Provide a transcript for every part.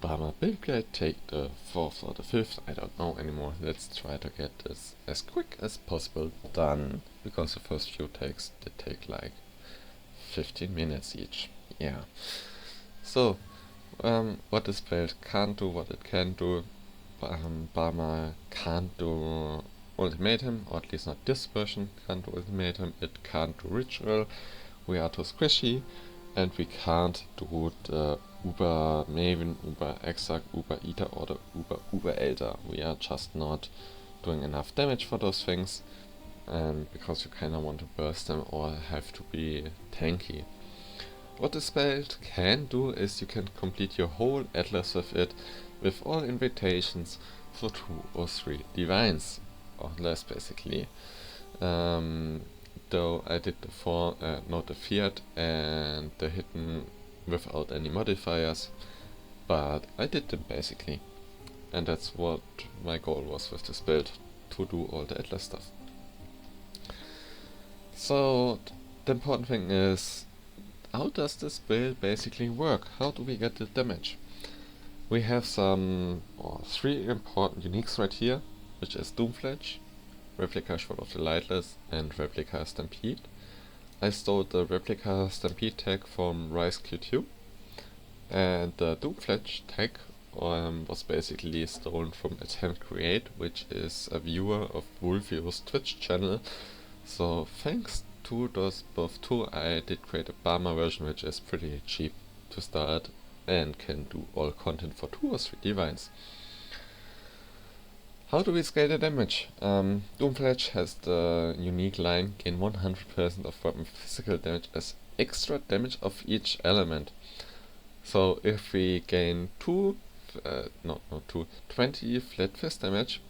BaMa build guide, take the 4th or the 5th, I don't know anymore. Let's try to get this as quick as possible done, because the first few takes did take like 15 minutes each. Yeah. So, what this build can't do, what it can do. BaMa can't do ultimatum, or at least not this version can't do ultimatum. It can't do ritual. We are too squishy, and we can't do the Uber Maven, Uber Exile, Uber Eater, or the Uber Elder. We are just not doing enough damage for those things, and because you kinda want to burst them or have to be tanky. What this build can do is you can complete your whole atlas with it, with all invitations for 2 or 3 divines, or less basically. Though I did the 4, not the fiat and the hidden without any modifiers, but I did them basically. And that's what my goal was with this build, to do all the atlas stuff. So the important thing is, how does this build basically work? How do we get the damage? We have some 3 important uniques right here, which is Doomfletch, Replica Sword of the Lightless, and Replica Stampede. I stole the Replica Stampede tag from Rise Q2, and the Doomfletch tag was basically stolen from Attempt Create, which is a viewer of Wolfio's Twitch channel. So thanks to those both two, I did create a BaMa version, which is pretty cheap to start and can do all content for 2 or 3 divines. How do we scale the damage? Doomfletch has the unique line, gain 100% of weapon physical damage as extra damage of each element. So if we gain 20 flat fist damage,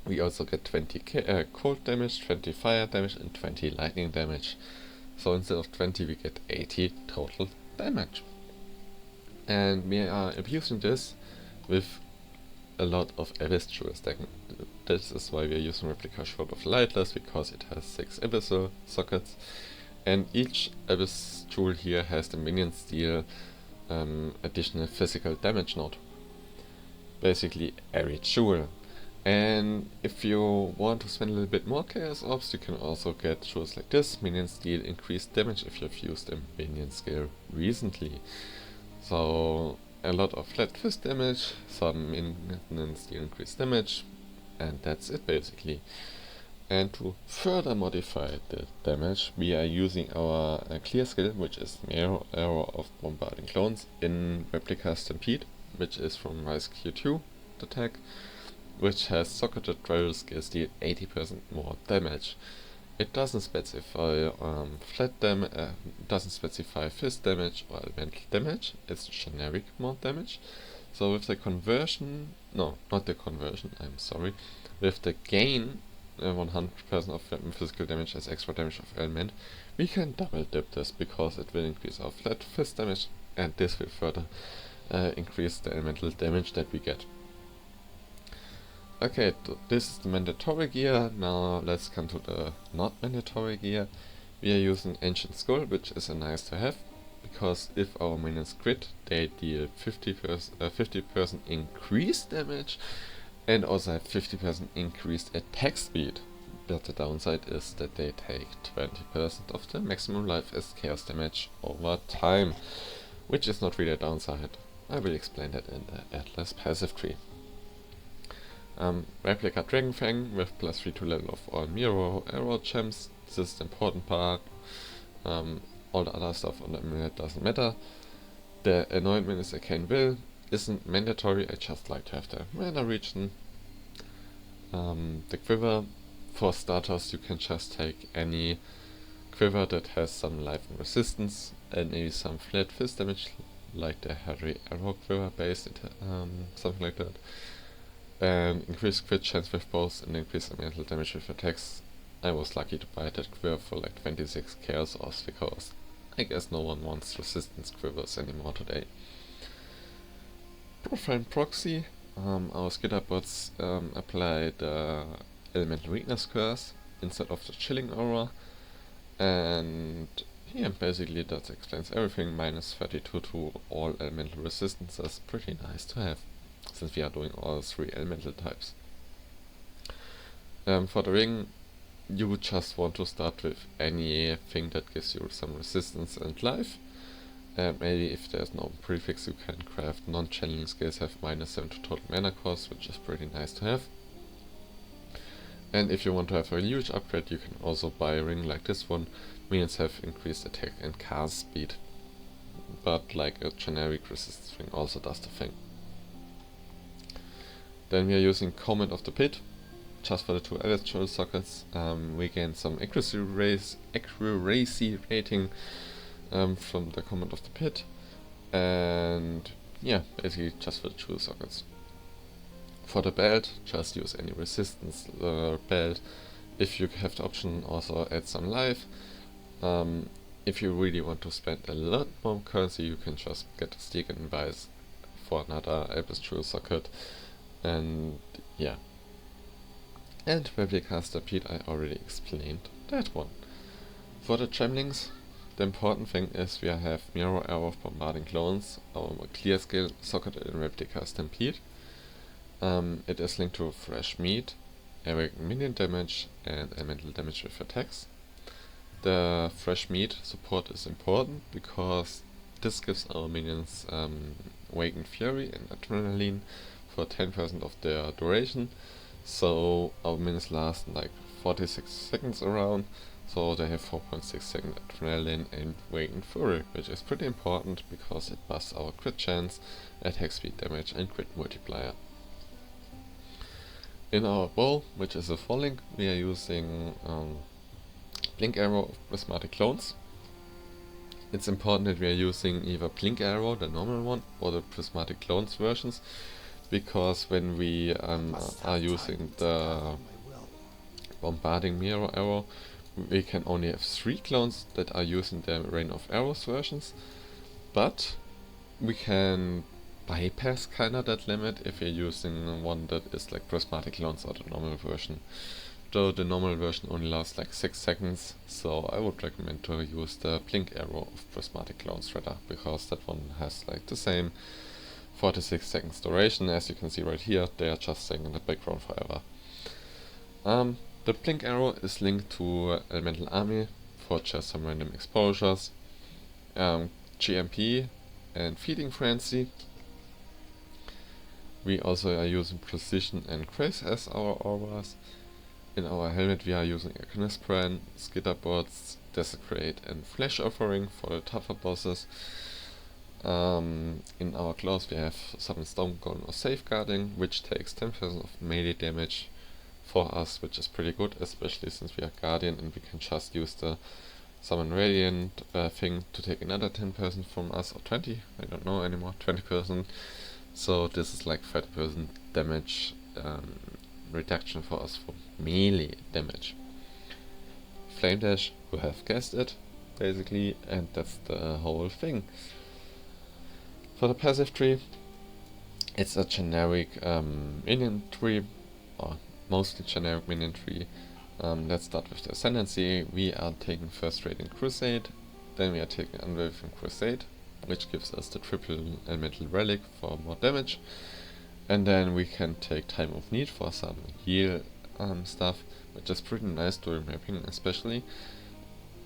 we also get 20 cold damage, 20 fire damage, and 20 lightning damage. So instead of 20 we get 80 total damage. And we are abusing this with a lot of Abyss Jewel stacking. This is why we are using Replica Sword of Lightless, because it has 6 Abyssal sockets, and each Abyss Jewel here has the minion steal additional physical damage node. Basically every jewel. And if you want to spend a little bit more Chaos Orbs, you can also get jewels like this, minion steal, increased damage if you've used a minion skill recently. So a lot of flat fist damage, some minion steal increased damage, and that's it basically. And to further modify the damage, we are using our clear skill, which is Mirror Arrow of Bombarding Clones, in Replica Stampede, which is from Rise Q2, the tag, which has socketed rival skills deal 80% more damage. It doesn't specify doesn't specify fist damage or elemental damage. It's generic more damage. So with the conversion, no, not the conversion, I'm sorry, with the gain 100% of weapon physical damage as extra damage of element, we can double dip this, because it will increase our flat fist damage, and this will further increase the elemental damage that we get. Okay, this is the mandatory gear. Now let's come to the not mandatory gear. We are using Ancient Skull, which is a nice to have, because if our minions crit, they deal 50% increased damage and also have 50% increased attack speed. But the downside is that they take 20% of the maximum life as chaos damage over time, which is not really a downside. I will explain that in the Atlas passive tree. Replica Dragonfang with +3 to level of all Mirror Arrow gems. This is the important part. All the other stuff on the amulet doesn't matter. The anointment is Arcane Will, isn't mandatory, I just like to have the mana region. The quiver, for starters you can just take any quiver that has some life and resistance, and maybe some flat fist damage, like the Harry Arrow quiver based, something like that. And increase crit chance with both and increase elemental damage with attacks. I was lucky to buy that quiver for like 26 chaos orbs, because I guess no one wants resistance quivers anymore today. Profile Proxy, our skitter bots apply the elemental weakness curse instead of the chilling aura, and yeah, basically that explains everything. Minus 32 to all elemental resistances, pretty nice to have, since we are doing all 3 elemental types. For the ring, you would just want to start with anything that gives you some resistance and life. Maybe if there's no prefix, you can craft non-channeling skills have minus 7 to total mana cost, which is pretty nice to have. And if you want to have a huge upgrade, you can also buy a ring like this one. Minions have increased attack and cast speed, but like a generic resistance ring also does the thing. Then we are using Command of the Pit, just for the 2 added jewel sockets. We gain some accuracy rating from the Command of the Pit, and yeah, basically just for the jewel sockets. For the belt, just use any resistance belt. If you have the option, also add some life. If you really want to spend a lot more currency, you can just get a stick and Vice for another Abyss jewel socket, and yeah. And Replica Stampede, I already explained that one. For the gemlings, the important thing is we have Mirror Arrow of Bombarding Clones, our clear skill socket in Replica Stampede. It is linked to fresh meat, awaken minion damage, and elemental damage with attacks. The fresh meat support is important because this gives our minions awakened fury and adrenaline for 10% of their duration. So our minions last like 46 seconds around, so they have 4.6 seconds adrenaline and awakened fury, which is pretty important because it buffs our crit chance, attack speed damage and crit multiplier. In our bow, which is a falling, we are using Blink Arrow of Prismatic Clones. It's important that we are using either Blink Arrow, the normal one, or the Prismatic Clones versions, because when we are using the Bombarding Mirror Arrow, we can only have 3 clones that are using the Rain of Arrows versions, but we can bypass kinda that limit if you're using one that is like Prismatic Clones or the normal version. Though the normal version only lasts like 6 seconds, so I would recommend to use the Blink Arrow of Prismatic Clones rather, because that one has like the same 46 seconds duration. As you can see right here, they are just staying in the background forever. The Blink Arrow is linked to Elemental Army for just some random exposures, GMP and Feeding Frenzy. We also are using Precision and Grace as our auras. In our helmet we are using Agnispran, Skitterbots, Desecrate and Flesh Offering for the tougher bosses. In our claws we have Summon Storm Golem or Safeguarding, which takes 10% of melee damage for us, which is pretty good, especially since we are Guardian and we can just use the Summon Radiant thing to take another 10% from us, or 20, I don't know anymore, 20%. So this is like 30% damage reduction for us for melee damage. Flame Dash, you have guessed it, basically, and that's the whole thing. For the passive tree, it's a generic minion tree, or mostly generic minion tree. Let's start with the Ascendancy. We are taking First Rate in Crusade, then we are taking Unwavering Crusade, which gives us the triple elemental relic for more damage, and then we can take Time of Need for some heal stuff, which is pretty nice during mapping especially.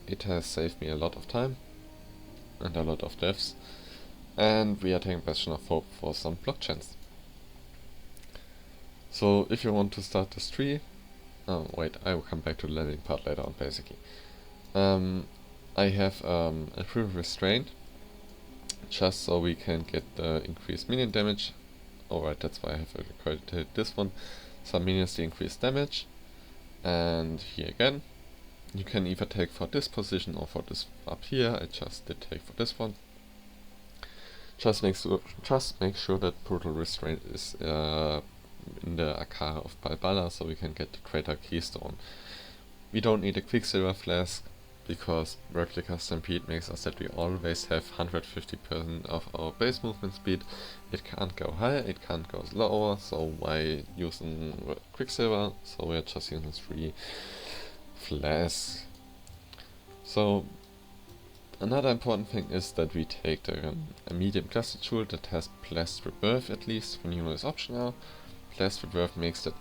It has saved me a lot of time and a lot of deaths. And we are taking Bastion of Hope for some block chance. So if you want to start this tree, wait, I will come back to the leveling part later on basically. I have a Improved Restraint, just so we can get the increased minion damage. Alright, that's why I have accredited this one. Some minions the increased damage. And here again, you can either take for this position or for this up here. I just did take for this one. Just make sure that Brutal Restraint is in the Akara of Balbala, so we can get the Crater Keystone. We don't need a Quicksilver Flask, because Replica Stampede makes us that we always have 150% of our base movement speed. It can't go higher, it can't go lower, so why using Quicksilver? So we're just using 3 flasks. So Another important thing is that we take a medium ghastly tool that has blessed rebirth at least, when Nero is optional. Blessed rebirth makes that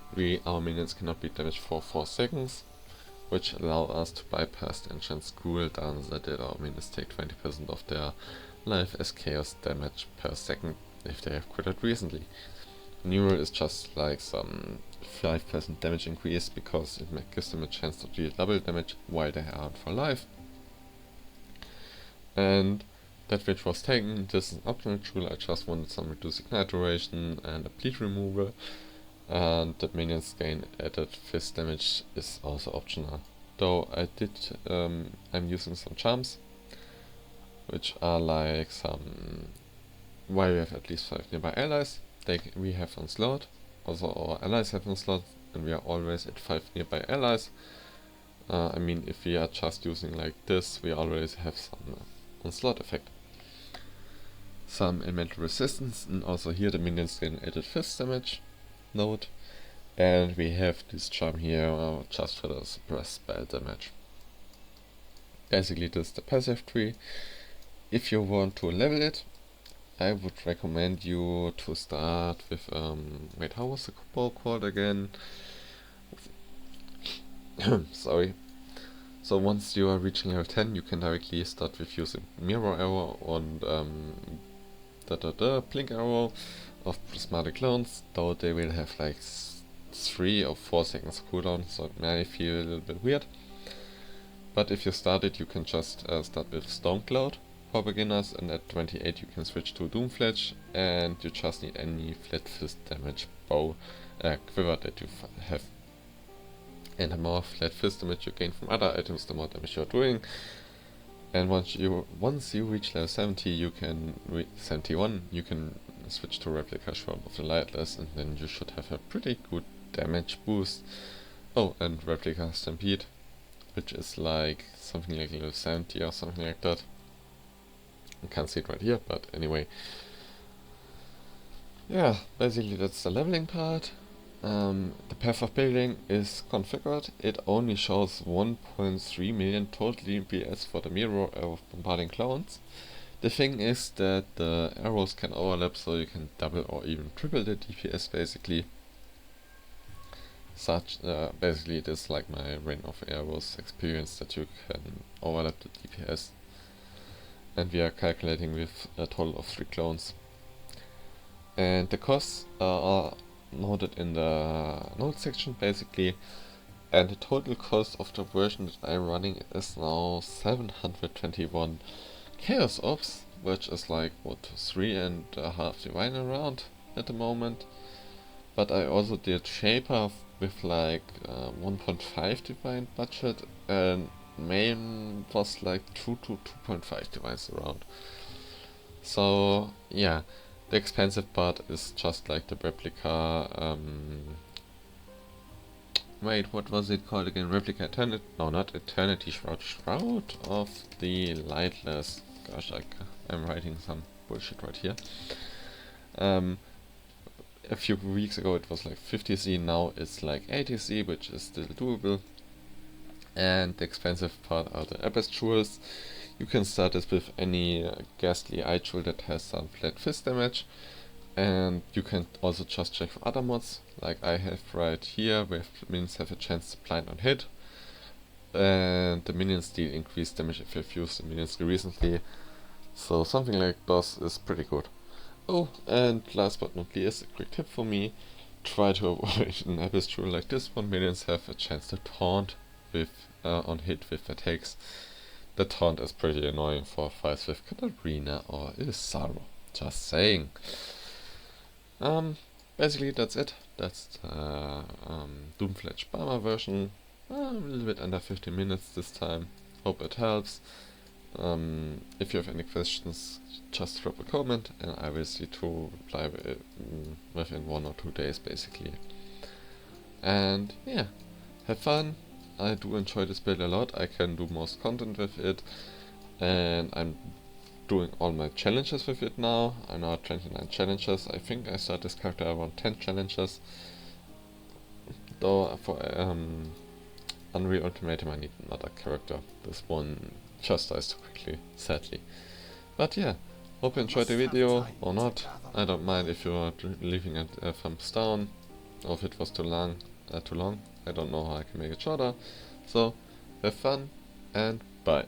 our minions cannot be damaged for 4 seconds, which allow us to bypass the enchant's cooldown that did our minions take 20% of their life as chaos damage per second if they have critted recently. Nero is just like some 5% damage increase because it gives them a chance to deal double damage while they are out for life. And that which was taken, this is an optional tool. I just wanted some reduced ignite duration and a bleed removal, and the minions gain added phys damage is also optional. Though I'm using some charms, which are like some, while we have at least 5 nearby allies, we have on slot, also our allies have on slot, and we are always at 5 nearby allies. I mean, if we are just using like this, we always have some onslaught effect. Some elemental resistance, and also here the minions gain added phys damage. Note. And we have this charm here just for the suppress spell damage. Basically this is the passive tree. If you want to level it, I would recommend you to start with, wait, how was the combo called again? Sorry. So once you are reaching level 10, you can directly start with using Mirror Arrow and Blink Arrow of Prismatic Clones, though they will have like 3 or 4 seconds cooldown, so it may feel a little bit weird. But if you start it, you can just start with Stormcloud for beginners, and at 28 you can switch to Doomfletch, and you just need any flat fist damage bow quiver that you have. And the more flat fist damage you gain from other items, the more damage you're doing. And once you reach level 70, you can 71, you can switch to Replica Shroud of the Lightless, and then you should have a pretty good damage boost. Oh, and Replica Stampede, which is like something like level 70 or something like that. You can't see it right here, but anyway. Yeah, basically that's the leveling part. The path of building is configured. It only shows 1.3 million total DPS for the mirror of bombarding clones. The thing is that the arrows can overlap, so you can double or even triple the DPS basically. Basically it is like my Rain of Arrows experience that you can overlap the DPS. And we are calculating with a total of 3 clones. And the costs are noted in the note section basically, and the total cost of the version that I'm running is now 721 Chaos Ops, which is like what, 3.5 Divine around at the moment. But I also did Shaper with like 1.5 Divine budget, and main was like 2 to 2.5 Divines around. So yeah. The expensive part is just like the replica, wait, what was it called again? Replica Eternity, no, not Eternity Shroud, Shroud of the Lightless. Gosh, I'm writing some bullshit right here. A few weeks ago it was like 50C, now it's like 80C, which is still doable. And the expensive part are the Abyss Jewels. You can start this with any ghastly eye jewel that has some flat fist damage, and you can also just check for other mods, like I have right here, where minions have a chance to blind on hit, and the minions deal increased damage if you've used the minions recently, so something like this is pretty good. Oh, and last but not least, a quick tip for me: try to avoid an Abyss jewel like this one. Minions have a chance to taunt with on hit with attacks. The taunt is pretty annoying for fights with Katarina or Ilsaro, just saying. Basically that's it. That's the Doomfletch BaMa version. A little bit under 15 minutes this time. Hope it helps. If you have any questions, just drop a comment and I will see to reply within 1 or 2 days basically. And yeah, have fun. I do enjoy this build a lot. I can do most content with it, and I'm doing all my challenges with it now. I now have 29 challenges. I think I started this character around 10 challenges. Though for Unreal Ultimatum I need another character. This one just dies too quickly, sadly. But yeah, hope you enjoyed the video, or not. I don't mind if you are leaving a thumbs down, or if it was too long. I don't know how I can make it shorter. So, have fun, and bye.